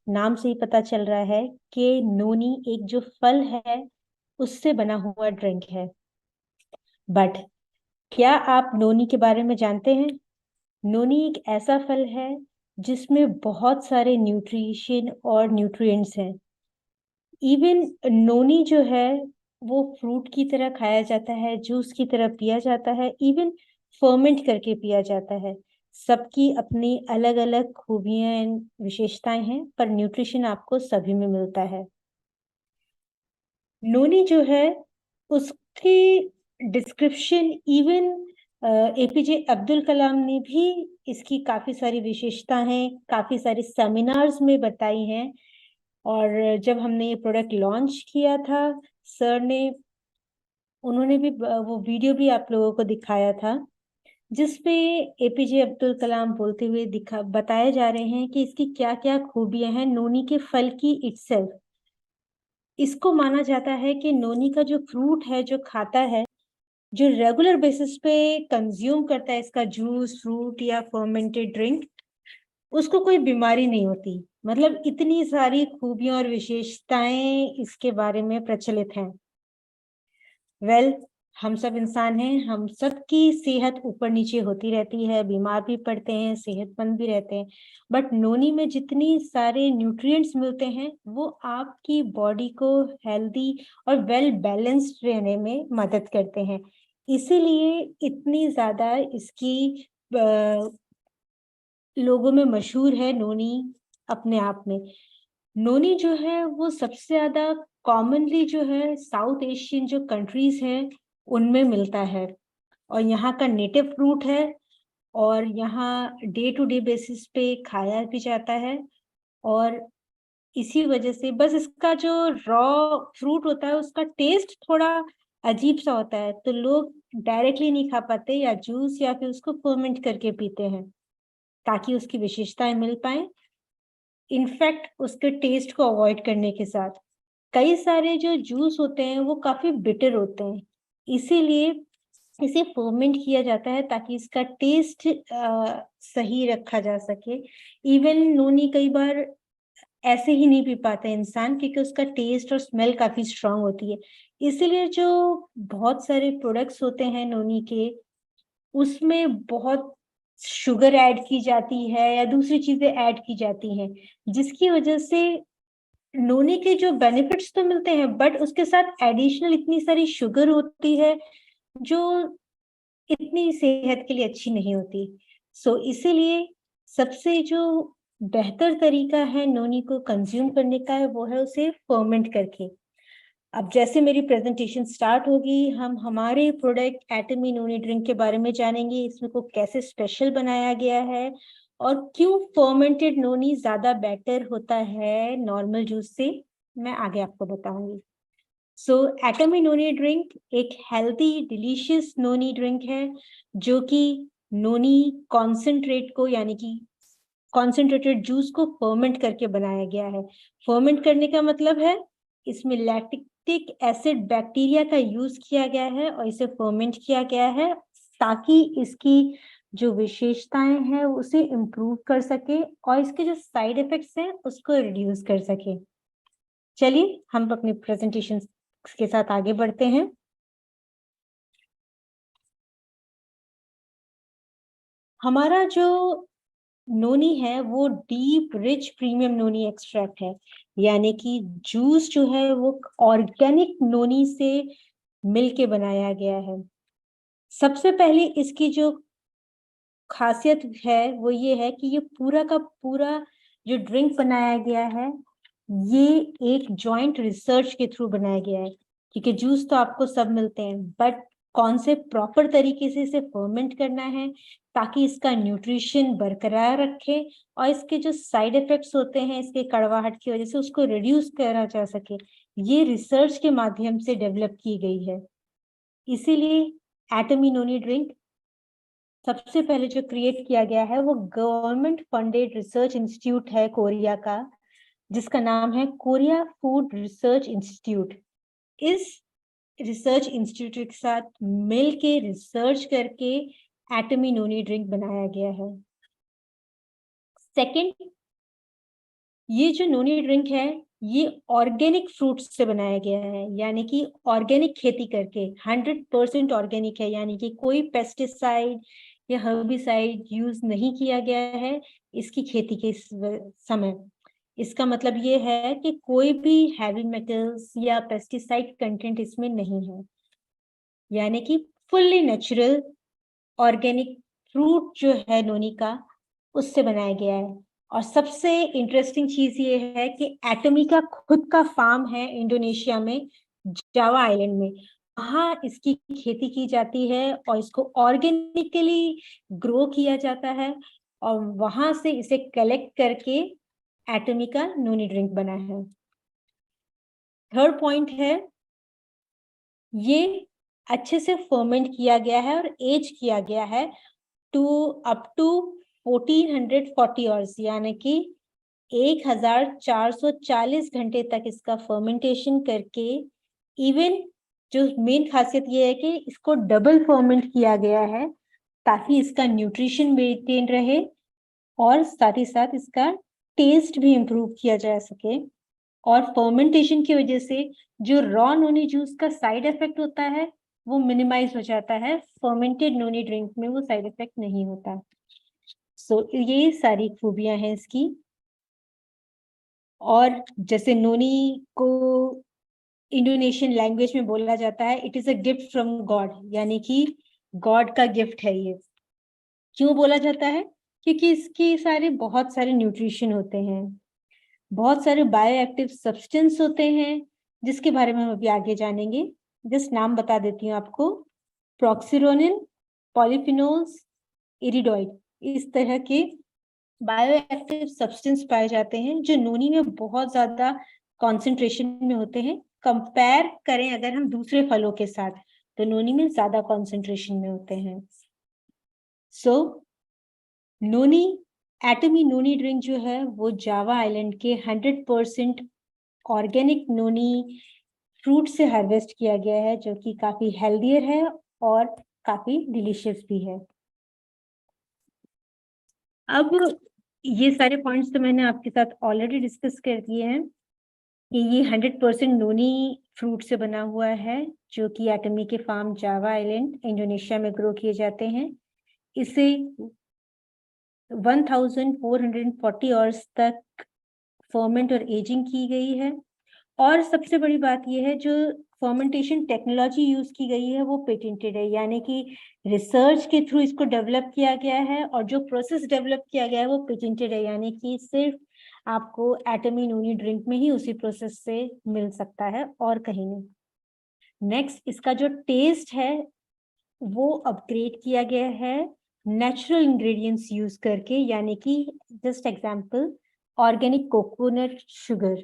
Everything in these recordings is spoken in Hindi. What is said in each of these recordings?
नाम से ही पता चल रहा है कि नोनी एक जो फल है उससे बना हुआ ड्रिंक है। बट क्या आप नोनी के बारे में जानते हैं? नोनी एक ऐसा फल है जिसमें बहुत सारे न्यूट्रिशन और न्यूट्रिएंट्स हैं। इवन नोनी जो है वो फ्रूट की तरह खाया जाता है, जूस की तरह पिया जाता है, इवन फर्मेंट करके पिया जाता है। सबकी अपनी अलग अलग खूबियां एंड विशेषताएं हैं, पर न्यूट्रिशन आपको सभी में मिलता है। नोनी जो है उसकी description even APJ Abdul Kalam ने भी इसकी काफी सारी विशेषताएं काफी सारे सेमिनार्स में बताई हैं। और जब हमने ये प्रोडक्ट लॉन्च किया था, सर ने उन्होंने भी वो वीडियो भी आप लोगों को दिखाया था, जिसपे एपीजे अब्दुल कलाम बोलते हुए दिखा बताए जा रहे हैं कि इसकी क्या क्या खूबियां हैं नोनी के फल की इटसेल्फ। इसको माना जाता है कि नोनी का जो फ्रूट है जो खाता है, जो रेगुलर बेसिस पे कंज्यूम करता है इसका जूस फ्रूट या फर्मेंटेड ड्रिंक, उसको कोई बीमारी नहीं होती। मतलब इतनी सारी खूबियां और विशेषताएं इसके बारे में प्रचलित हैं। वेल, हम सब इंसान हैं, हम सबकी सेहत ऊपर नीचे होती रहती है, बीमार भी पड़ते हैं, सेहतमंद भी रहते हैं। बट नोनी में जितनी सारे न्यूट्रिएंट्स मिलते हैं वो आपकी बॉडी को हेल्दी और वेल बैलेंस्ड रहने में मदद करते हैं। इसीलिए इतनी ज्यादा इसकी लोगों में मशहूर है नोनी अपने आप में। नोनी जो है वो सबसे ज्यादा कॉमनली जो है साउथ एशियन जो कंट्रीज हैं उनमें मिलता है, और यहाँ का नेटिव फ्रूट है, और यहाँ डे टू डे बेसिस पे खाया भी जाता है। और इसी वजह से बस इसका जो रॉ फ्रूट होता है उसका टेस्ट थोड़ा अजीब सा होता है, तो लोग डायरेक्टली नहीं खा पाते, या जूस या फिर उसको फर्मेंट करके पीते हैं ताकि उसकी विशेषताएं मिल पाए, इनफैक्ट उसके टेस्ट को अवॉइड करने के साथ। कई सारे जो जूस होते हैं वो काफी बिटर होते हैं, इसीलिए इसे फर्मेंट किया जाता है ताकि इसका टेस्ट सही रखा जा सके। इवन नोनी कई बार ऐसे ही नहीं पी पाते इंसान, क्योंकि उसका टेस्ट और स्मेल काफी स्ट्रांग होती है। इसीलिए जो बहुत सारे प्रोडक्ट्स होते हैं नोनी के, उसमें बहुत शुगर ऐड की जाती है या दूसरी चीजें ऐड की जाती हैं, जिसकी वजह से नोनी के जो बेनिफिट्स तो मिलते हैं बट उसके साथ एडिशनल इतनी सारी शुगर होती है जो इतनी सेहत के लिए अच्छी नहीं होती। इसीलिए सबसे जो बेहतर तरीका है नोनी को कंज्यूम करने का है वो है उसे फर्मेंट करके। अब जैसे मेरी प्रेजेंटेशन स्टार्ट होगी, हम हमारे प्रोडक्ट एटमी नोनी ड्रिंक के बारे में जानेंगे, इसमें को कैसे स्पेशल बनाया गया है और क्यों फर्मेंटेड नोनी ज्यादा बेटर होता है नॉर्मल जूस से, मैं आगे आपको बताऊंगी। एटमी नोनी ड्रिंक एक हेल्दी डिलीशियस नोनी ड्रिंक है, जो कि नोनी कॉन्सेंट्रेट को यानी कि कॉन्सेंट्रेटेड जूस को फर्मेंट करके बनाया गया है। फर्मेंट करने का मतलब है इसमें लैक्टिक एसिड बैक्टीरिया का यूज किया गया है और इसे फर्मेंट किया गया है ताकि इसकी जो विशेषताएं हैं उसे इम्प्रूव कर सके और इसके जो साइड इफेक्ट्स हैं उसको रिड्यूस कर सके। चलिए हम अपने प्रेजेंटेशन के साथ आगे बढ़ते हैं। हमारा जो नोनी है वो डीप रिच प्रीमियम नोनी एक्सट्रैक्ट है, यानी कि जूस जो है वो ऑर्गेनिक नोनी से मिलके बनाया गया है। सबसे पहले इसकी जो खासियत है वो ये है कि ये पूरा का पूरा जो ड्रिंक बनाया गया है ये एक जॉइंट रिसर्च के थ्रू बनाया गया है, क्योंकि जूस तो आपको सब मिलते हैं बट कौन से प्रॉपर तरीके से इसे फर्मेंट करना है ताकि इसका न्यूट्रिशन बरकरार रखे और इसके जो साइड इफेक्ट्स होते हैं इसके कड़वाहट की वजह से उसको रिड्यूस करा जा सके, ये रिसर्च के माध्यम से डेवलप की गई है। इसीलिए एटमी नोनी ड्रिंक सबसे पहले जो क्रिएट किया गया है वो गवर्नमेंट फंडेड रिसर्च इंस्टीट्यूट है कोरिया का, जिसका नाम है कोरिया फूड रिसर्च इंस्टीट्यूट। इस रिसर्च इंस्टीट्यूट के साथ मिलके रिसर्च करके एटमी नोनी ड्रिंक बनाया गया है। सेकंड, ये जो नोनी ड्रिंक है ये ऑर्गेनिक फ्रूट्स से बनाया गया है, यानी कि ऑर्गेनिक खेती करके 100% ऑर्गेनिक है, यानी कि कोई पेस्टिसाइड या हर्बिसाइड यूज नहीं किया गया है इसकी खेती के समय। इसका मतलब ये है कि कोई भी हैवी मेटल्स या पेस्टिसाइड कंटेंट इसमें नहीं है, यानी कि फुल्ली नेचुरल ऑर्गेनिक फ्रूट जो है नोनी का उससे बनाया गया है। और सबसे इंटरेस्टिंग चीज ये है कि एटमी का खुद का फार्म है इंडोनेशिया में, जावा आइलैंड में। वहाँ इसकी खेती की जाती है और इसको ऑर्गेनिकली ग्रो किया जाता है और वहां से इसे कलेक्ट करके एटमी का नोनी ड्रिंक बना है। थर्ड पॉइंट है, ये अच्छे से फर्मेंट किया गया है और एज किया गया है टू अप टू 1440 आवर्स, यानी कि 1440 घंटे तक इसका फर्मेंटेशन करके। इवन जो मेन खासियत ये है कि इसको डबल फर्मेंट किया गया है ताकि इसका न्यूट्रिशन मेंटेन रहे और साथ ही साथ इसका टेस्ट भी इम्प्रूव किया जा सके। और फर्मेंटेशन की वजह से जो रॉ नोनी जूस का साइड इफेक्ट होता है वो मिनिमाइज हो जाता है, फर्मेंटेड नोनी ड्रिंक में वो साइड इफेक्ट नहीं होता। सो ये सारी खूबियां हैं इसकी। और जैसे नोनी को इंडोनेशियन लैंग्वेज में बोला जाता है it is a gift from God, यानी कि गॉड का गिफ्ट है ये। क्यों बोला जाता है? क्योंकि इसके सारे बहुत सारे न्यूट्रिशन होते हैं, बहुत सारे बायो एक्टिव सब्सटेंस होते हैं जिसके बारे में हम अभी आगे जानेंगे। जस्ट नाम बता देती हूँ आपको, प्रोक्सिरोनिन, पॉलीफिनोल्स, इरिडोइड, इस तरह के बायो एक्टिव सब्सटेंस पाए जाते हैं जो नोनी में बहुत ज्यादा कॉन्सेंट्रेशन में होते हैं। कंपेयर करें अगर हम दूसरे फलों के साथ तो नोनी में ज्यादा कॉन्सेंट्रेशन में होते हैं। सो नोनी एटमी नोनी ड्रिंक जो है वो जावा आइलैंड के 100% ऑर्गेनिक नोनी फ्रूट से हार्वेस्ट किया गया है, जो कि काफी हेल्दियर है और काफी डिलीशियस भी है। अब ये सारे पॉइंट्स तो मैंने आपके साथ ऑलरेडी डिस्कस कर दिए हैं कि ये 100% नोनी फ्रूट से बना हुआ है जो कि एटमी के फार्म जावा आइलैंड इंडोनेशिया में ग्रो किए जाते हैं। इसे 1440 आवर्स तक फर्मेंट और एजिंग की गई है। और सबसे बड़ी बात यह है जो फर्मेंटेशन टेक्नोलॉजी यूज की गई है वो पेटेंटेड है, यानी कि रिसर्च के थ्रू इसको डेवलप किया गया है और जो प्रोसेस डेवलप किया गया है वो पेटेंटेड है, यानी कि सिर्फ आपको एटमी नोनी ड्रिंक में ही उसी प्रोसेस से मिल सकता है और कहीं नहीं। नेक्स्ट, इसका जो टेस्ट है वो अपग्रेड किया गया है नेचुरल इंग्रेडिएंट्स यूज करके, यानी कि just example organic coconut sugar,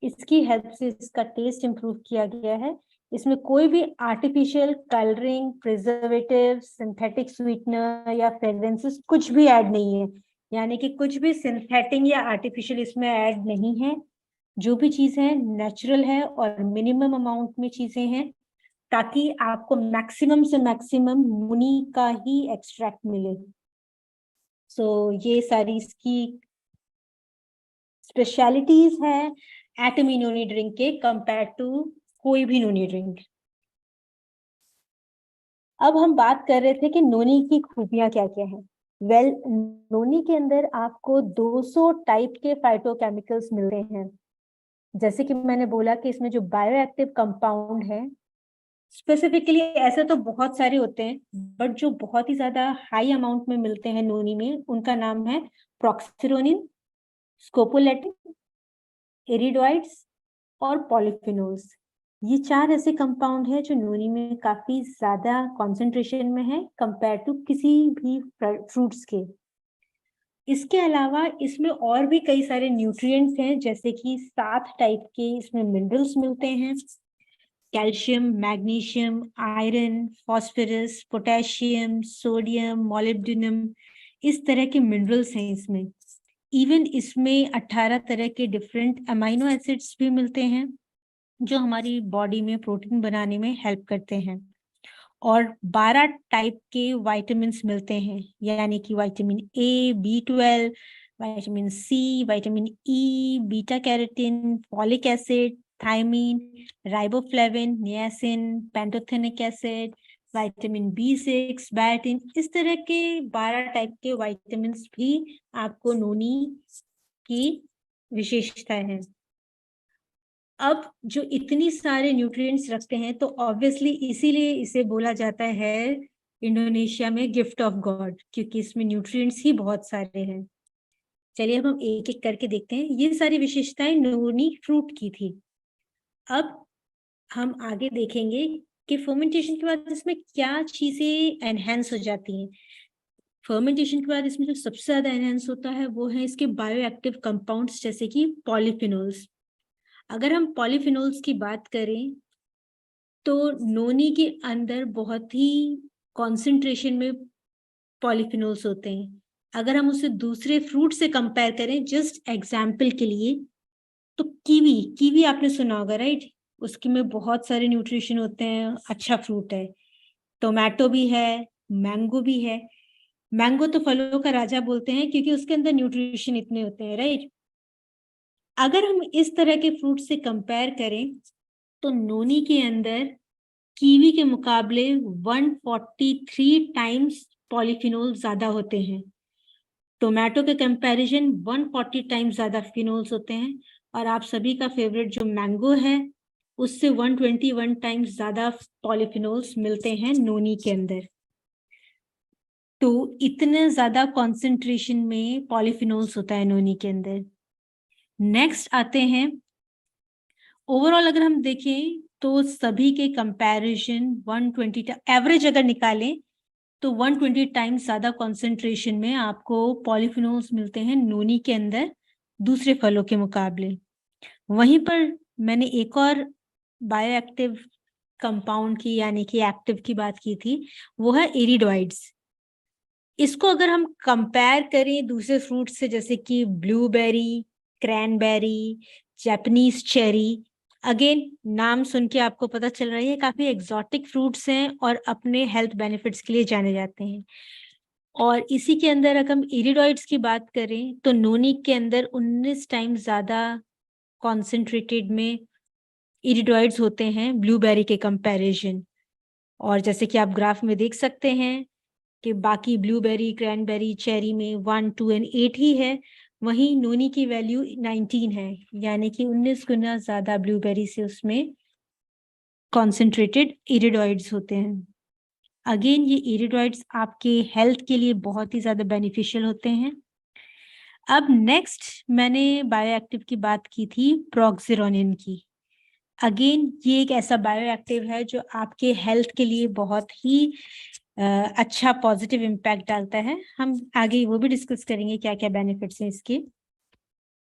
इसकी हेल्प से इसका टेस्ट इंप्रूव किया गया है। इसमें कोई भी artificial colouring, preservative, synthetic sweetener या फ्रेग्रेंसेस कुछ भी ऐड नहीं है, यानी कि कुछ भी सिंथेटिक या आर्टिफिशियल इसमें ऐड नहीं है। जो भी चीज है नेचुरल है और मिनिमम अमाउंट में चीजें हैं ताकि आपको मैक्सिमम से मैक्सिमम नोनी का ही एक्सट्रैक्ट मिले। सो ये सारी इसकी स्पेशलिटीज है एटमी नोनी ड्रिंक के कंपेयर टू कोई भी नोनी ड्रिंक। अब हम बात कर रहे थे कि नोनी की खूबियां क्या क्या हैं। वेल, नोनी के अंदर आपको 200 टाइप के फाइटोकेमिकल्स मिलते हैं। जैसे कि मैंने बोला कि इसमें जो बायोएक्टिव कंपाउंड है, स्पेसिफिकली ऐसे तो बहुत सारे होते हैं बट जो बहुत ही ज्यादा हाई अमाउंट में मिलते हैं नोनी में उनका नाम है प्रोक्सिरोनिन, स्कोपोलेटिन, इरिडोइड्स और पॉलीफिनोल्स। ये चार ऐसे कंपाउंड है जो नोनी में काफी ज्यादा कॉन्सेंट्रेशन में है कंपेयर टू किसी भी फ्रूट्स के। इसके अलावा इसमें और भी कई सारे न्यूट्रिएंट्स हैं, जैसे कि 7 टाइप के इसमें मिनरल्स मिलते हैं, calcium, magnesium, iron, phosphorus, potassium, sodium, molybdenum, इस तरह के मिनरल्स हैं इसमें। इवन इसमें 18 तरह के डिफरेंट अमाइनो एसिड्स भी मिलते हैं जो हमारी बॉडी में प्रोटीन बनाने में हेल्प करते हैं। और 12 टाइप के विटामिन्स मिलते हैं, यानी कि vitamin A, B12, vitamin C, vitamin E, beta carotene, folic acid, thiamine, riboflavin, niacin, pantothenic acid, vitamin B6, biotin, इस तरह के 12 टाइप के विटामिन भी आपको नोनी की विशेषता है। अब जो इतनी सारे न्यूट्रिएंट्स रखते हैं तो ऑब्वियसली इसीलिए इसे बोला जाता है इंडोनेशिया में गिफ्ट ऑफ गॉड, क्योंकि इसमें न्यूट्रिएंट्स ही बहुत सारे हैं। चलिए अब हम एक एक करके देखते हैं। ये सारी विशेषताएं नोनी फ्रूट की थी। अब हम आगे देखेंगे कि फर्मेंटेशन के बाद इसमें क्या चीजें एनहेंस हो जाती हैं। फर्मेंटेशन के बाद इसमें जो सबसे ज्यादा एनहेंस होता है वो है इसके बायोएक्टिव कंपाउंड्स, जैसे कि पॉलीफिनोल्स। अगर हम पॉलीफिनोल्स की बात करें तो नोनी के अंदर बहुत ही कॉन्सेंट्रेशन में पॉलीफिनोल्स होते हैं। अगर हम उसे दूसरे फ्रूट से कंपेयर करें, जस्ट एग्जाम्पल के लिए, तो कीवी, कीवी आपने सुना होगा राइट, उसके में बहुत सारे न्यूट्रिशन होते हैं, अच्छा फ्रूट है। टोमेटो भी है, मैंगो भी है। मैंगो तो फलों का राजा बोलते हैं क्योंकि उसके अंदर न्यूट्रिशन इतने होते हैं राइट। अगर हम इस तरह के फ्रूट से कंपेयर करें तो नोनी के अंदर कीवी के मुकाबले 143 टाइम्स पॉलीफिनोल ज्यादा होते हैं। टोमेटो के कंपैरिजन 140 टाइम्स ज्यादा फिनोल्स होते हैं। और आप सभी का फेवरेट जो मैंगो है उससे 121 टाइम्स ज्यादा पॉलीफिनोल्स मिलते हैं नोनी के अंदर। तो इतने ज्यादा कॉन्सेंट्रेशन में पॉलीफिनोल्स होता है नोनी के अंदर। नेक्स्ट आते हैं, ओवरऑल अगर हम देखें तो सभी के कंपैरिजन 120 एवरेज अगर निकालें तो 120 टाइम्स ज्यादा कॉन्सेंट्रेशन में आपको पॉलीफिनोल्स मिलते हैं नोनी के अंदर दूसरे फलों के मुकाबले। वहीं पर मैंने एक और बायोएक्टिव कंपाउंड की यानी कि एक्टिव की बात की थी, वो है एरिडोइड्स। इसको अगर हम कंपेयर करें दूसरे फ्रूट से, जैसे कि blueberry, cranberry, Japanese cherry, again नाम सुन के आपको पता चल रहा है ये काफी एग्जॉटिक फ्रूट्स हैं और अपने हेल्थ बेनिफिट्स के लिए जाने जाते हैं। और इसी के अंदर अगर हम इरिडोइड्स की बात करें तो नोनी के अंदर 19 टाइम्स ज्यादा कॉन्सेंट्रेटेड में इरिडोइड्स होते हैं ब्लूबेरी के कंपैरिजन। और जैसे कि आप ग्राफ में देख सकते हैं कि बाकी ब्लूबेरी, क्रैनबेरी, चेरी में 1, 2 एंड 8 ही है, वहीं नोनी की वैल्यू 19 है, यानी कि 19 गुना ज्यादा ब्लूबेरी से उसमें कॉन्सेंट्रेटेड इरिडोइड्स होते हैं। अगेन ये इरिडोइड्स आपके हेल्थ के लिए बहुत ही ज्यादा बेनिफिशियल होते हैं। अब नेक्स्ट मैंने बायोएक्टिव की बात की थी प्रोक्सिरोनिन की। अगेन ये एक ऐसा बायोएक्टिव है जो आपके हेल्थ के लिए बहुत ही अच्छा पॉजिटिव इम्पैक्ट डालता है। हम आगे वो भी डिस्कस करेंगे क्या क्या बेनिफिट्स हैं इसके।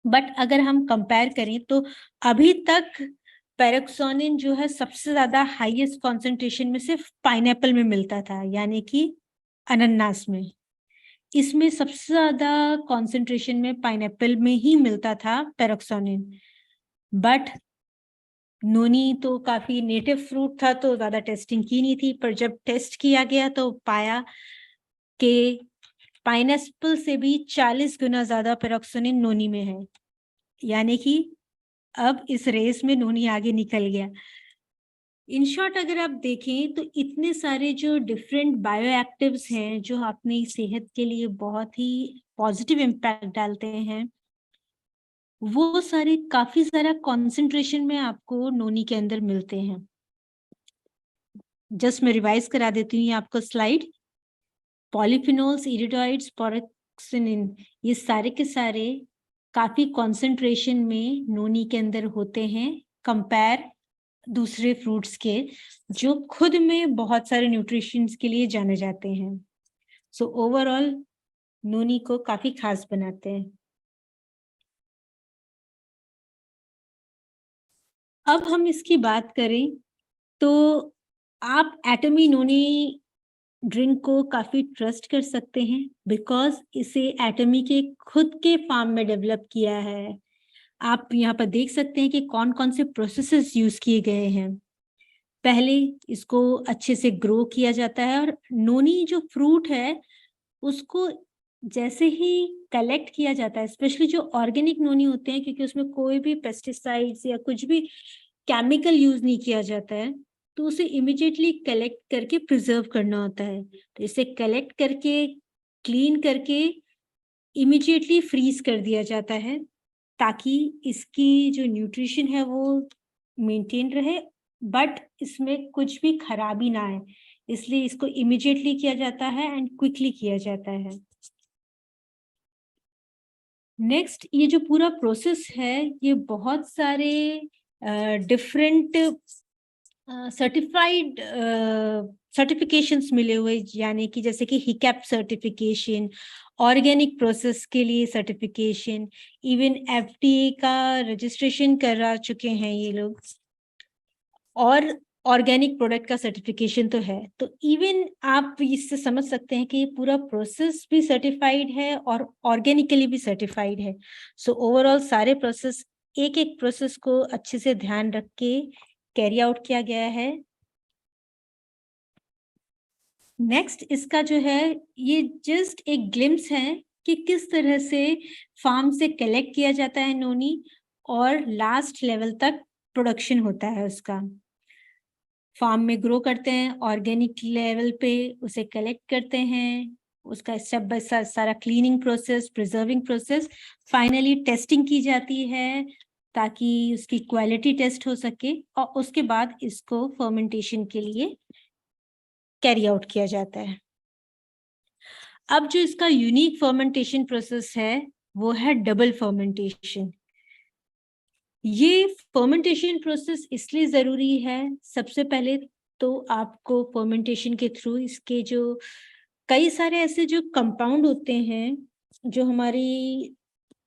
बट अगर हम कंपेयर करें तो अभी तक पेरोक्सोनिन जो है सबसे ज्यादा हाईएस्ट कॉन्सेंट्रेशन में सिर्फ पाइनएप्पल में मिलता था, यानी कि अनन्नास में। इसमें सबसे ज्यादा कॉन्सेंट्रेशन में पाइनएप्पल में ही मिलता था पेरोक्सोनिन। बट नोनी तो काफी नेटिव फ्रूट था तो ज्यादा टेस्टिंग की नहीं थी, पर जब टेस्ट किया गया तो पाया कि पाइनएप्पल से भी 40 गुना ज्यादा पेरोक्सोनिन नोनी में है, यानी कि अब इस रेस में नोनी आगे निकल गया। इन शॉर्ट अगर आप देखें तो इतने सारे जो डिफरेंट बायोएक्टिव्स हैं जो अपनी सेहत के लिए बहुत ही पॉजिटिव इम्पैक्ट डालते हैं, वो सारे काफी सारा कॉन्सेंट्रेशन में आपको नोनी के अंदर मिलते हैं। जस्ट मैं रिवाइज करा देती हूँ ये आपको स्लाइड। पॉलीफिनोल्स, इरिडोइड्स, पोरोक्सिनिन, ये सारे के सारे काफी कॉन्सेंट्रेशन में नोनी के अंदर होते हैं कंपेयर दूसरे फ्रूट्स के, जो खुद में बहुत सारे न्यूट्रिशंस के लिए जाने जाते हैं। सो ओवरऑल नोनी को काफी खास बनाते हैं। अब हम इसकी बात करें तो आप एटमी नोनी ड्रिंक को काफी ट्रस्ट कर सकते हैं, बिकॉज इसे एटमी के खुद के फार्म में डेवलप किया है। आप यहाँ पर देख सकते हैं कि कौन कौन से प्रोसेसेस यूज किए गए हैं। पहले इसको अच्छे से ग्रो किया जाता है और नोनी जो फ्रूट है उसको जैसे ही कलेक्ट किया जाता है, स्पेशली जो ऑर्गेनिक नोनी होते हैं, क्योंकि उसमें कोई भी पेस्टिसाइड्स या कुछ भी केमिकल यूज नहीं किया जाता है, तो उसे इमिडिएटली कलेक्ट करके प्रिजर्व करना होता है। तो इसे कलेक्ट करके क्लीन करके इमिडिएटली फ्रीज कर दिया जाता है, ताकि इसकी जो न्यूट्रिशन है वो मेंटेन रहे, बट इसमें कुछ भी खराबी ना आए, इसलिए इसको इमिडिएटली किया जाता है एंड क्विकली किया जाता है। नेक्स्ट, ये जो पूरा प्रोसेस है, ये बहुत सारे डिफरेंट सर्टिफाइड सर्टिफिकेशंस मिले हुए, यानी कि जैसे कि हिकैप सर्टिफिकेशन, ऑर्गेनिक प्रोसेस के लिए सर्टिफिकेशन, इवन एफडीए का रजिस्ट्रेशन करा चुके हैं ये लोग, और ऑर्गेनिक प्रोडक्ट का सर्टिफिकेशन तो है। तो इवन आप इससे समझ सकते हैं कि ये पूरा प्रोसेस भी सर्टिफाइड है और ऑर्गेनिकली भी सर्टिफाइड है। सो ओवरऑल सारे प्रोसेस, एक एक प्रोसेस को अच्छे से ध्यान रख के कैरी आउट किया गया है। नेक्स्ट, इसका जो है, ये जस्ट एक ग्लिम्स है कि किस तरह से फार्म से कलेक्ट किया जाता है नोनी और लास्ट लेवल तक प्रोडक्शन होता है उसका। फार्म में ग्रो करते हैं, ऑर्गेनिक लेवल पे उसे कलेक्ट करते हैं, उसका स्टेप बाय सारा cleaning process, preserving process, finally testing की जाती है ताकि उसकी क्वालिटी टेस्ट हो सके, और उसके बाद इसको फर्मेंटेशन के लिए कैरी आउट किया जाता है। अब जो इसका यूनिक फर्मेंटेशन प्रोसेस है वो है डबल फर्मेंटेशन। ये फर्मेंटेशन प्रोसेस इसलिए जरूरी है, सबसे पहले तो आपको फर्मेंटेशन के थ्रू इसके जो कई सारे ऐसे जो कंपाउंड होते हैं जो हमारी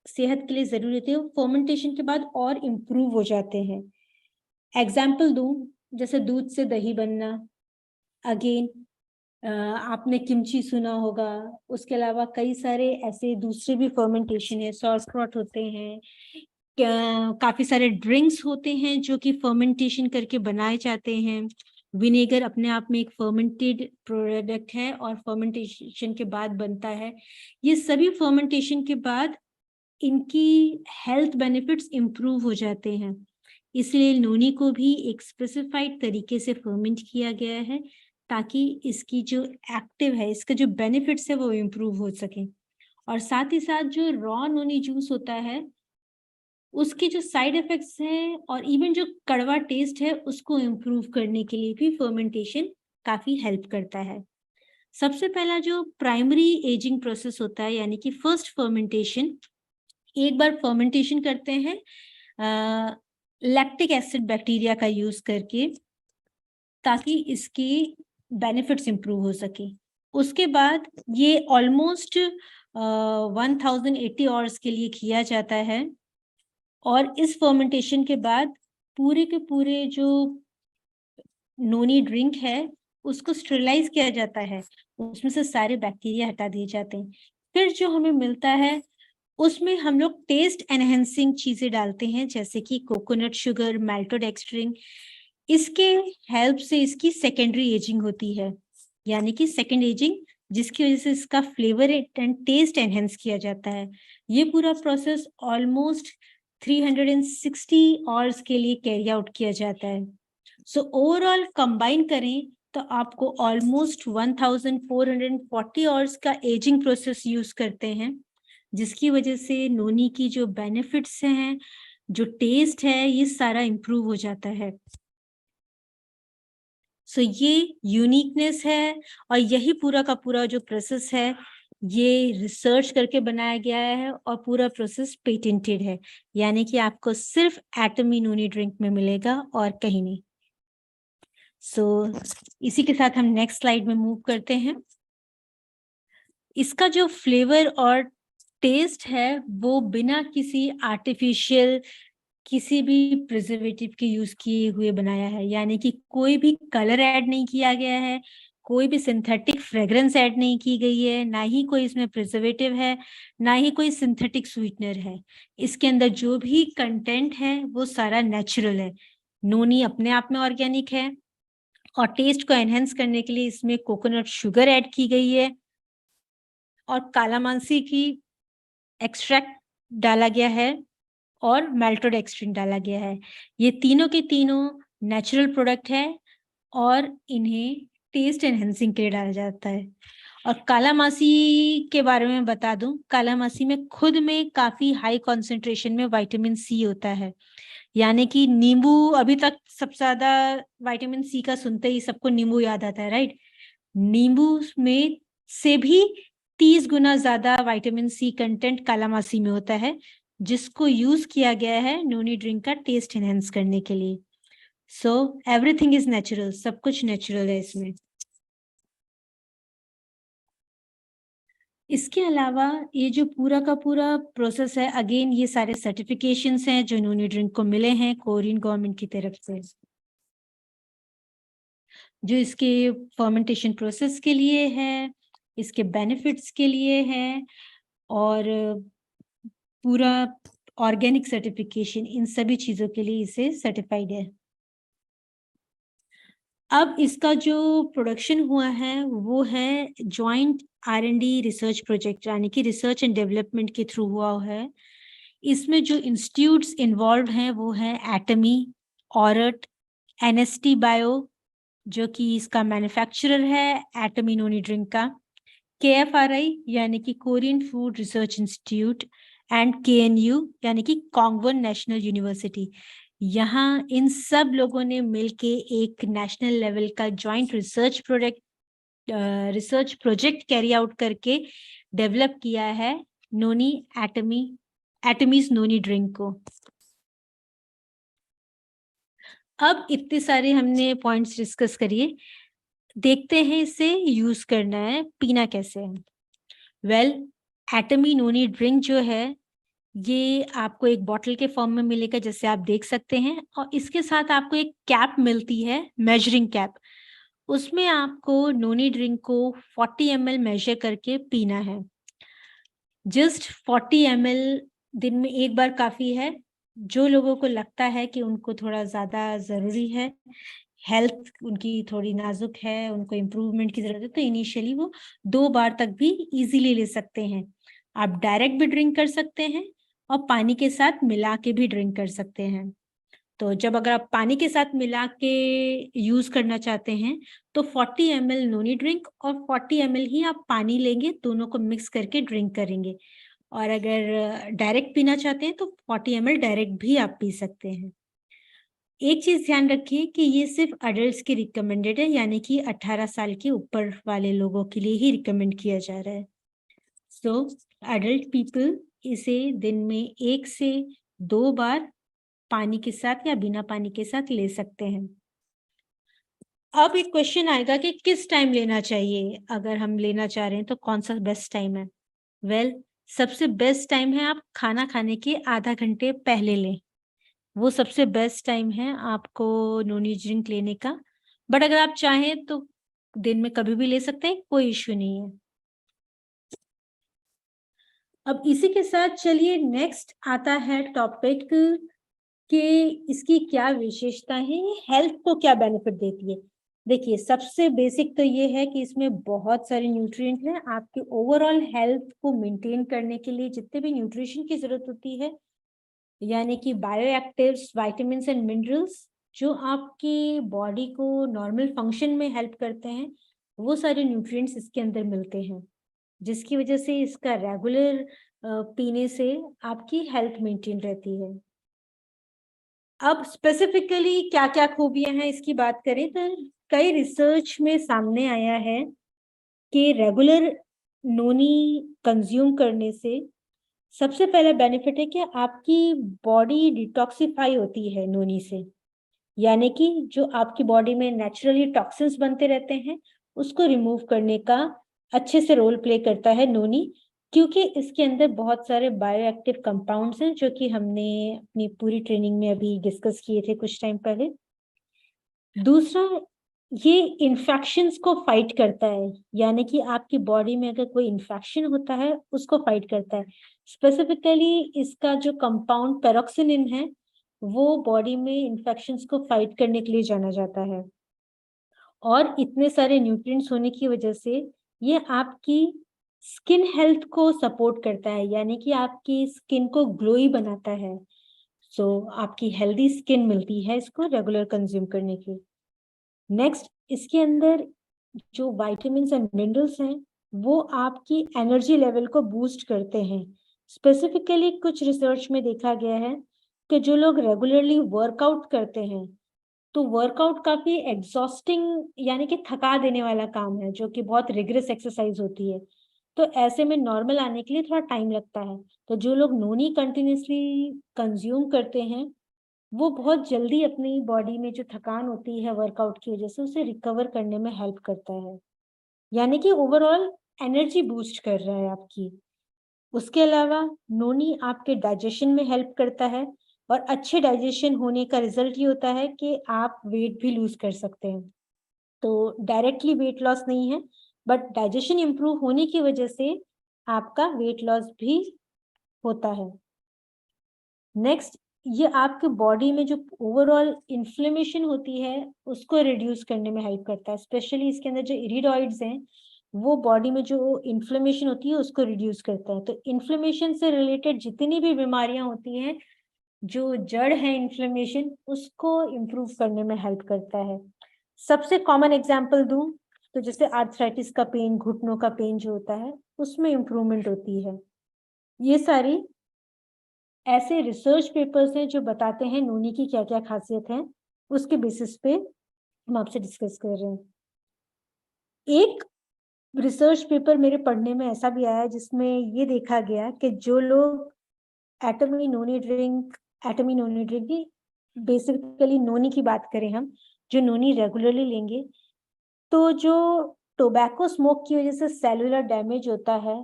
सेहत के लिए जरूरी होते हैं, वो फर्मेंटेशन के बाद और इम्प्रूव हो जाते हैं। एग्जाम्पल दूं, जैसे दूध से दही बनना, अगेन आपने किमची सुना होगा, उसके अलावा कई सारे ऐसे दूसरे भी फर्मेंटेशन है, सॉसक्रॉट होते हैं, काफी सारे ड्रिंक्स होते हैं जो कि फर्मेंटेशन करके बनाए जाते हैं। विनेगर अपने आप में एक फर्मेंटेड प्रोडक्ट है और फर्मेंटेशन के बाद बनता है। ये सभी फर्मेंटेशन के बाद इनकी हेल्थ बेनिफिट्स इंप्रूव हो जाते हैं, इसलिए नोनी को भी एक स्पेसिफाइड तरीके से फर्मेंट किया गया है ताकि इसकी जो एक्टिव है, इसका जो बेनिफिट्स है वो इम्प्रूव हो सके। और साथ ही साथ जो रॉ नोनी जूस होता है उसके जो साइड इफेक्ट्स हैं और इवन जो कड़वा टेस्ट है उसको इम्प्रूव करने के लिए भी फर्मेंटेशन काफी हेल्प करता है। सबसे पहला जो प्राइमरी एजिंग प्रोसेस होता है, यानी कि फर्स्ट फर्मेंटेशन, एक बार फर्मेंटेशन करते हैं लैक्टिक एसिड बैक्टीरिया का यूज करके ताकि इसकी बेनिफिट्स इंप्रूव हो सके। उसके बाद ये ऑलमोस्ट 1080 आवर्स के लिए किया जाता है, और इस फर्मेंटेशन के बाद पूरे के पूरे जो नोनी ड्रिंक है उसको स्टेरिलाइज किया जाता है, उसमें से सारे बैक्टीरिया हटा दिए जाते हैं। फिर जो हमें मिलता है उसमें हम लोग टेस्ट एनहेंसिंग चीजें डालते हैं, जैसे कि कोकोनट शुगर, माल्टोडेक्स्ट्रिन। इसके हेल्प से इसकी सेकेंडरी एजिंग होती है, यानी कि सेकेंड एजिंग, जिसकी वजह से इसका फ्लेवर एंड टेस्ट एनहेंस किया जाता है। ये पूरा प्रोसेस ऑलमोस्ट 360 आवर्स के लिए कैरी आउट किया जाता है। सो ओवरऑल कंबाइन करें तो आपको ऑलमोस्ट 1440 आवर्स का एजिंग प्रोसेस यूज करते हैं, जिसकी वजह से नोनी की जो बेनिफिट्स हैं, जो टेस्ट है, ये सारा इम्प्रूव हो जाता है। सो ये यूनिकनेस है, और यही पूरा का पूरा जो प्रोसेस है ये रिसर्च करके बनाया गया है और पूरा प्रोसेस पेटेंटेड है, यानी कि आपको सिर्फ एटमी नोनी ड्रिंक में मिलेगा और कहीं नहीं। सो इसी के साथ हम नेक्स्ट स्लाइड में मूव करते हैं। इसका जो फ्लेवर और टेस्ट है वो बिना किसी आर्टिफिशियल, किसी भी प्रिजर्वेटिव के यूज किए हुए बनाया है, यानी कि कोई भी कलर ऐड नहीं किया गया है, कोई भी सिंथेटिक फ्रेग्रेंस ऐड नहीं की गई है, ना ही कोई इसमें प्रिजर्वेटिव है, ना ही कोई सिंथेटिक स्वीटनर है। इसके अंदर जो भी कंटेंट है वो सारा नेचुरल है। नोनी अपने आप में ऑर्गेनिक है, और टेस्ट को एनहेंस करने के लिए इसमें कोकोनट शुगर ऐड की गई है, और कालामानसी की एक्सट्रैक्ट डाला गया है और मेल्टेड एक्सट्रैक्ट डाला गया है। ये तीनों के तीनों नेचुरल प्रोडक्ट है और इन्हें टेस्ट एनहेंसिंग के लिए डाला जाता है। और कालामासी के बारे में बता दूं, कालामासी में खुद में काफी हाई कॉन्सेंट्रेशन में विटामिन सी होता है। यानी कि नींबू, अभी तक सबसे ज्यादा विटामिन सी का सुनते ही सबको नींबू याद आता है, राइट? नींबू में से भी 30 गुना ज्यादा विटामिन सी कंटेंट कालामासी में होता है, जिसको यूज किया गया है नोनी ड्रिंक का टेस्ट एनहेंस करने के लिए। सो एवरीथिंग इज नेचुरल, सब कुछ नेचुरल है इसमें। इसके अलावा ये जो पूरा का पूरा प्रोसेस है, अगेन ये सारे सर्टिफिकेशंस हैं जो नोनी ड्रिंक को मिले हैं कोरियन गवर्नमेंट की तरफ से, जो इसके फर्मेंटेशन प्रोसेस के लिए है, इसके बेनिफिट्स के लिए है, और पूरा ऑर्गेनिक सर्टिफिकेशन, इन सभी चीजों के लिए इसे सर्टिफाइड है। अब इसका जो प्रोडक्शन हुआ है वो है जॉइंट R&D रिसर्च प्रोजेक्ट, यानी कि रिसर्च एंड डेवलपमेंट के थ्रू हुआ है। इसमें जो इंस्टीट्यूट्स इन्वॉल्व हैं वो है एटमी, ऑरट, NST बायो जो कि इसका मैन्युफैक्चरर है एटमी नोनी ड्रिंक का, KFRI यानी कि Korean food research institute, and KNU यानी कि कांगवोन नेशनल यूनिवर्सिटी। यहाँ इन सब लोगों ने मिलके एक नेशनल लेवल का joint research project carry out करके डेवलप किया है नोनी एटमीज नोनी ड्रिंक को। अब इतने सारे हमने पॉइंट्स डिस्कस करिए, देखते हैं इसे यूज करना है, पीना कैसे है। वेल, एटमी नोनी ड्रिंक जो है ये आपको एक बॉटल के फॉर्म में मिलेगा, जैसे आप देख सकते हैं, और इसके साथ आपको एक कैप मिलती है, मेजरिंग कैप। उसमें आपको नोनी ड्रिंक को 40 ml मेजर करके पीना है। जस्ट 40 ml दिन में एक बार काफी है। जो लोगों को लगता है कि उनको थोड़ा ज्यादा जरूरी है, हेल्थ उनकी थोड़ी नाजुक है, उनको इम्प्रूवमेंट की जरूरत है, तो इनिशियली वो 2 बार तक भी इजीली ले सकते हैं। आप डायरेक्ट भी ड्रिंक कर सकते हैं और पानी के साथ मिला के भी ड्रिंक कर सकते हैं। तो जब अगर आप पानी के साथ मिला के यूज करना चाहते हैं तो 40 ml नोनी ड्रिंक और 40 ml ही आप पानी लेंगे, दोनों को मिक्स करके ड्रिंक करेंगे। और अगर डायरेक्ट पीना चाहते हैं तो 40 ml डायरेक्ट भी आप पी सकते हैं। एक चीज ध्यान रखिए कि ये सिर्फ अडल्ट्स की रिकमेंडेड है, यानी कि 18 साल के ऊपर वाले लोगों के लिए ही रिकमेंड किया जा रहा है। सो अडल्ट पीपल इसे दिन में 1 से 2 बार पानी के साथ या बिना पानी के साथ ले सकते हैं। अब एक क्वेश्चन आएगा कि किस टाइम लेना चाहिए, अगर हम लेना चाह रहे हैं तो कौन सा बेस्ट टाइम है। वेल, सबसे बेस्ट टाइम है आप खाना खाने के आधा घंटे पहले लें, वो सबसे बेस्ट टाइम है आपको नोनी ड्रिंक लेने का। बट अगर आप चाहें तो दिन में कभी भी ले सकते हैं, कोई इश्यू नहीं है। अब इसी के साथ चलिए नेक्स्ट आता है टॉपिक कि इसकी क्या विशेषता है, हेल्थ को क्या बेनिफिट देती है। देखिए, सबसे बेसिक तो ये है कि इसमें बहुत सारे न्यूट्रिएंट हैं। आपके ओवरऑल हेल्थ को मेंटेन करने के लिए जितने भी न्यूट्रिशन की जरूरत होती है, यानी कि बायोएक्टिव्स, विटामिन्स एंड मिनरल्स, जो आपकी बॉडी को नॉर्मल फंक्शन में हेल्प करते हैं, वो सारे न्यूट्रिएंट्स इसके अंदर मिलते हैं, जिसकी वजह से इसका रेगुलर पीने से आपकी हेल्थ मेंटेन रहती है। अब स्पेसिफिकली क्या क्या खूबियां हैं इसकी बात करें तो कई रिसर्च में सामने आया है कि रेगुलर नोनी कंज्यूम करने से सबसे पहला बेनिफिट है कि आपकी बॉडी डिटॉक्सिफाई होती है नोनी से, यानी कि जो आपकी बॉडी में नेचुरली टॉक्सिन्स बनते रहते हैं उसको रिमूव करने का अच्छे से रोल प्ले करता है नोनी, क्योंकि इसके अंदर बहुत सारे बायोएक्टिव कंपाउंड्स हैं जो कि हमने अपनी पूरी ट्रेनिंग में अभी डिस्कस किए थे कुछ टाइम पहले। दूसरा, ये इन्फेक्शंस को फाइट करता है, यानी कि आपकी बॉडी में अगर कोई इन्फेक्शन होता है उसको फाइट करता है। स्पेसिफिकली इसका जो कंपाउंड पैरोक्सिनिन है वो बॉडी में इन्फेक्शंस को फाइट करने के लिए जाना जाता है। और इतने सारे न्यूट्रिएंट्स होने की वजह से ये आपकी स्किन हेल्थ को सपोर्ट करता है, यानी कि आपकी स्किन को ग्लोई बनाता है। सो आपकी हेल्दी स्किन मिलती है इसको रेगुलर कंज्यूम करने की। नेक्स्ट, इसके अंदर जो विटामिन्स एंड मिनरल्स हैं वो आपकी एनर्जी लेवल को बूस्ट करते हैं। स्पेसिफिकली कुछ रिसर्च में देखा गया है कि जो लोग रेगुलरली वर्कआउट करते हैं, तो वर्कआउट काफी एग्जॉस्टिंग यानी कि थका देने वाला काम है, जो कि बहुत रिगरस एक्सरसाइज होती है। तो ऐसे में नॉर्मल आने के लिए थोड़ा टाइम लगता है। तो जो लोग नोनी कंटिन्यूसली कंज्यूम करते हैं वो बहुत जल्दी अपनी बॉडी में जो थकान होती है वर्कआउट की वजह से उसे रिकवर करने में हेल्प करता है, यानी कि ओवरऑल एनर्जी बूस्ट कर रहा है आपकी। उसके अलावा नोनी आपके डाइजेशन में हेल्प करता है, और अच्छे डाइजेशन होने का रिजल्ट ये होता है कि आप वेट भी लूज कर सकते हैं। तो डायरेक्टली वेट लॉस नहीं है, बट डाइजेशन इंप्रूव होने की वजह से आपका वेट लॉस भी होता है। नेक्स्ट, ये आपके बॉडी में जो ओवरऑल इन्फ्लेमेशन होती है उसको रिड्यूस करने में हेल्प करता है। स्पेशली इसके अंदर जो इरिडॉइड्स हैं वो बॉडी में जो इन्फ्लेमेशन होती है उसको रिड्यूस करता है। तो इन्फ्लेमेशन से रिलेटेड जितनी भी बीमारियां होती हैं, जो जड़ है इन्फ्लेमेशन, उसको इम्प्रूव करने में हेल्प करता है। सबसे कॉमन एग्जांपल दूं तो जैसे आर्थराइटिस का पेन, घुटनों का पेन जो होता है उसमें इम्प्रूवमेंट होती है। ये सारी ऐसे रिसर्च पेपर्स हैं जो बताते हैं नोनी की क्या क्या खासियत है, उसके बेसिस पे हम आपसे डिस्कस कर रहे हैं। एक रिसर्च पेपर मेरे पढ़ने में ऐसा भी आया जिसमें ये देखा गया कि जो लोग एटमी नोनी ड्रिंक की बेसिकली नोनी की बात करें हम, जो नोनी रेगुलरली लेंगे, तो जो टोबैको स्मोक की वजह से सेलुलर डैमेज होता है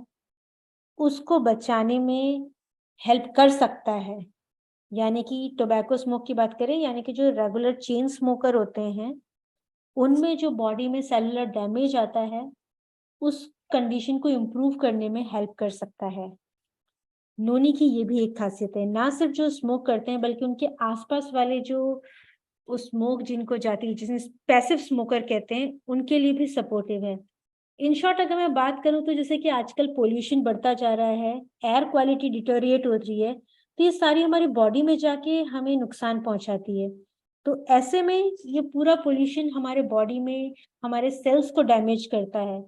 उसको बचाने में हेल्प कर सकता है। यानी कि टोबैको स्मोक की बात करें, यानी कि जो रेगुलर चेन स्मोकर होते हैं उनमें जो बॉडी में सेलुलर डैमेज आता है उस कंडीशन को इम्प्रूव करने में हेल्प कर सकता है। नोनी की ये भी एक खासियत है, ना सिर्फ जो स्मोक करते हैं बल्कि उनके आसपास वाले जो उस स्मोक जिनको जाती है, जिसे पैसिव स्मोकर कहते हैं, उनके लिए भी सपोर्टिव है। इन शॉर्ट अगर मैं बात करूं तो जैसे कि आजकल पोल्यूशन बढ़ता जा रहा है, एयर क्वालिटी डिटोरिएट हो रही है, तो ये सारी हमारी बॉडी में जाके हमें नुकसान पहुंचाती है। तो ऐसे में ये पूरा पोल्यूशन हमारे बॉडी में हमारे सेल्स को डैमेज करता है।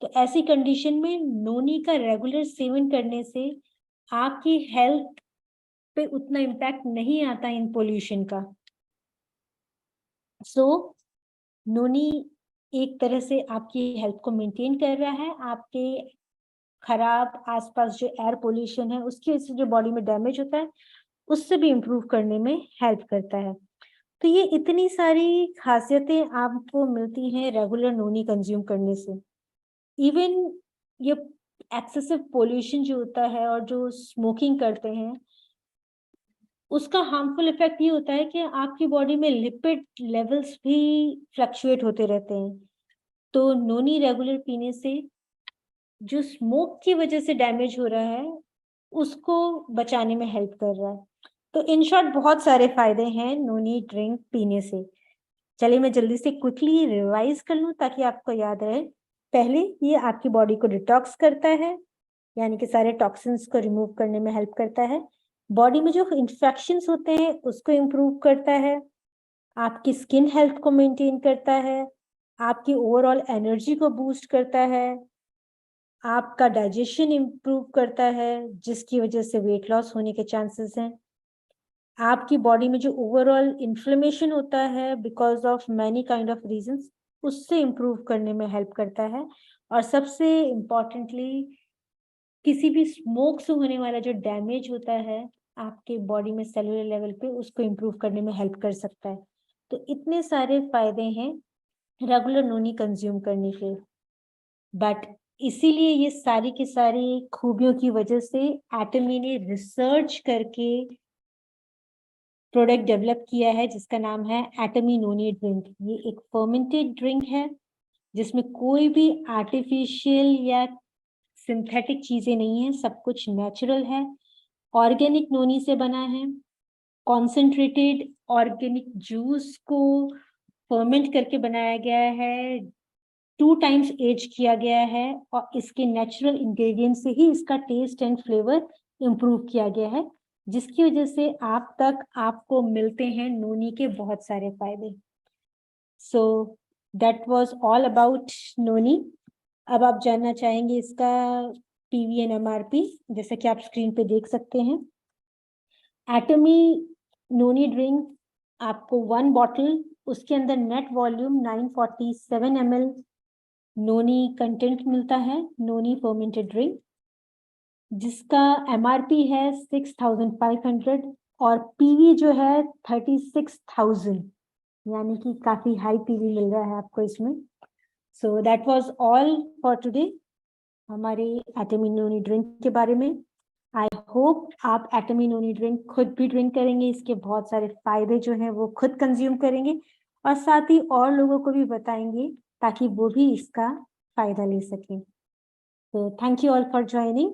तो ऐसी कंडीशन में नोनी का रेगुलर सेवन करने से आपकी हेल्थ पे उतना इम्पैक्ट नहीं आता इन पोल्यूशन का। सो नोनी एक तरह से आपकी हेल्थ को मेंटेन कर रहा है, आपके खराब आसपास जो एयर पोल्यूशन है उसकी वजह से जो बॉडी में डैमेज होता है उससे भी इम्प्रूव करने में हेल्प करता है। तो ये इतनी सारी खासियतें आपको मिलती हैं रेगुलर नोनी कंज्यूम करने से। इवन ये एक्सेसिव पोल्यूशन जो होता है और जो स्मोकिंग करते हैं उसका हार्मफुल इफेक्ट ये होता है कि आपकी बॉडी में लिपिड लेवल्स भी फ्लक्चुएट होते रहते हैं। तो नोनी रेगुलर पीने से जो स्मोक की वजह से डैमेज हो रहा है उसको बचाने में हेल्प कर रहा है। तो इन शॉर्ट बहुत सारे फायदे हैं नोनी ड्रिंक पीने से। चलिए मैं जल्दी से क्विकली रिवाइज कर लूं ताकि आपको याद रहे। पहले, ये आपकी बॉडी को डिटॉक्स करता है, यानी कि सारे टॉक्सिन्स को रिमूव करने में हेल्प करता है। बॉडी में जो इन्फेक्शंस होते हैं उसको इम्प्रूव करता है, आपकी स्किन हेल्थ को मेंटेन करता है, आपकी ओवरऑल एनर्जी को बूस्ट करता है, आपका डाइजेशन इम्प्रूव करता है जिसकी वजह से वेट लॉस होने के चांसेस हैं, आपकी बॉडी में जो ओवरऑल इन्फ्लेमेशन होता है because of many kind of reasons उससे इम्प्रूव करने में हेल्प करता है, और सबसे इम्पॉर्टेंटली किसी भी स्मोक से होने वाला जो डैमेज होता है आपके बॉडी में सेलुलर लेवल पे उसको इम्प्रूव करने में हेल्प कर सकता है। तो इतने सारे फायदे हैं रेगुलर नोनी कंज्यूम करने के। बट इसीलिए ये सारी की सारी खूबियों की वजह से एटमी ने रिसर्च करके प्रोडक्ट डेवलप किया है जिसका नाम है एटमी नोनी ड्रिंक। ये एक फर्मेंटेड ड्रिंक है जिसमें कोई भी आर्टिफिशियल या सिंथेटिक चीजें नहीं है, सब कुछ नेचुरल है, ऑर्गेनिक नोनी से बना है, कॉन्सेंट्रेटेड ऑर्गेनिक जूस को फर्मेंट करके बनाया गया है, 2 टाइम्स एज किया गया है और इसके नेचुरल इंग्रेडिएंट से ही इसका टेस्ट एंड फ्लेवर इम्प्रूव किया गया है, जिसकी वजह से आप तक आपको मिलते हैं नोनी के बहुत सारे फायदे। So that was all about noni. अब आप जानना चाहेंगे इसका पीवी एंड एमआरपी, जैसे कि आप स्क्रीन पे देख सकते हैं। एटमी नोनी ड्रिंक आपको 1 बॉटल, उसके अंदर नेट वॉल्यूम 947 ml नोनी कंटेंट मिलता है, नोनी फर्मेंटेड ड्रिंक, जिसका एमआरपी है 6500 और पीवी जो है 36,000, यानी कि काफी हाई पीवी मिल रहा है आपको इसमें। सो that was all for today हमारे एटमी नोनी ड्रिंक के बारे में। आई होप आप एटमी नोनी ड्रिंक खुद भी ड्रिंक करेंगे, इसके बहुत सारे फायदे जो हैं वो खुद कंज्यूम करेंगे और साथ ही और लोगों को भी बताएंगे ताकि वो भी इसका फायदा ले सकें। तो thank you all for joining.